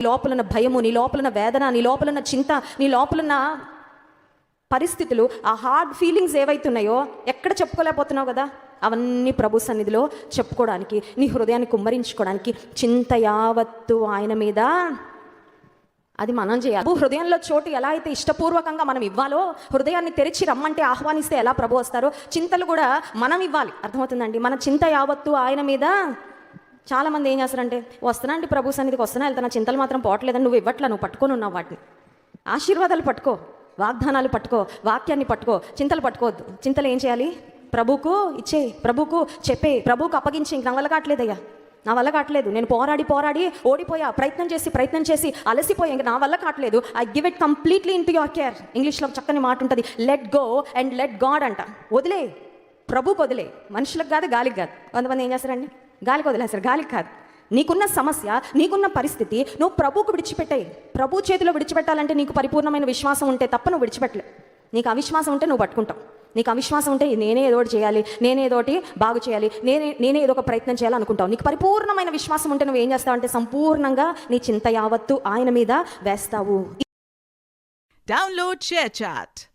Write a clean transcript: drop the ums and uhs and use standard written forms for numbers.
లోపలున్న భయము, నీ లోపలున్న వేదన, నీ లోపలున్న చింత, నీ లోపలున్న పరిస్థితులు, ఆ హార్డ్ ఫీలింగ్స్ ఏవైతున్నాయో ఎక్కడ చెప్పుకోలేకపోతున్నావు కదా, అవన్నీ ప్రభు సన్నిధిలో చెప్పుకోవడానికి, నీ హృదయాన్ని కుమ్మరించుకోవడానికి చింత యావత్తు ఆయన మీద అది మనం చేయాలి. హృదయంలో చోటు ఎలా అయితే ఇష్టపూర్వకంగా మనం ఇవ్వాలో, హృదయాన్ని తెరిచి రమ్మంటే ఆహ్వానిస్తే ఎలా ప్రభు వస్తారో, చింతలు కూడా మనం ఇవ్వాలి. అర్థమవుతుందండి? మన చింత యావత్తు ఆయన మీద. చాలామంది ఏం చేస్తారంటే, వస్తున్నా అండి ప్రభు సన్నిధికి, వస్తున్నా వెళ్తున్నా, చింతలు మాత్రం పోవట్లేదని నువ్వు ఇవ్వట్లా, నువ్వు పట్టుకొని ఉన్నావు వాటిని. ఆశీర్వాదాలు పట్టుకో, వాగ్దానాలు పట్టుకో, వాక్యాన్ని పట్టుకో, చింతలు పట్టుకోవద్దు. చింతలు ఏం చేయాలి? ప్రభువుకు ఇచ్చే, ప్రభువుకు చెప్పే, ప్రభువుకు అప్పగించి. ఇంక నా వల్ల కావట్లేదయ్యా, నా వల్ల కావట్లేదు, నేను పోరాడి ఓడిపోయా, ప్రయత్నం చేసి అలసిపోయా, ఇంక నా వల్ల కావట్లేదు, I give it completely in to your care. ఇంగ్లీష్లో చక్కని మాట ఉంటుంది, let go and let God అంట. వదిలే, ప్రభువుకు వదిలే. మనుషులకు కాదు, గాలికి కాదు. కొంతమంది ఏం చేస్తారండి, గాలికి వదిలేస్తారు. గాలికి కాదు. నీకున్న సమస్య, నీకున్న పరిస్థితి నువ్వు ప్రభువుకు విడిచిపెట్టాయి. ప్రభు చేతిలో విడిచిపెట్టాలంటే నీకు పరిపూర్ణమైన విశ్వాసం ఉంటే తప్ప నువ్వు విడిచిపెట్టలే. నీకు అవిశ్వాసం ఉంటే నువ్వు పట్టుకుంటావు. నీకు అవిశ్వాసం ఉంటే నేనే ఏదో ఒకటి చేయాలి, నేనే ఏదోటి బాగు చేయాలి, నేనే ఏదో ఒక ప్రయత్నం చేయాలనుకుంటావు. నీకు పరిపూర్ణమైన విశ్వాసం ఉంటే నువ్వు ఏం చేస్తావు అంటే సంపూర్ణంగా నీ చింత యావత్తు ఆయన మీద వేస్తావు. Download ShareChat.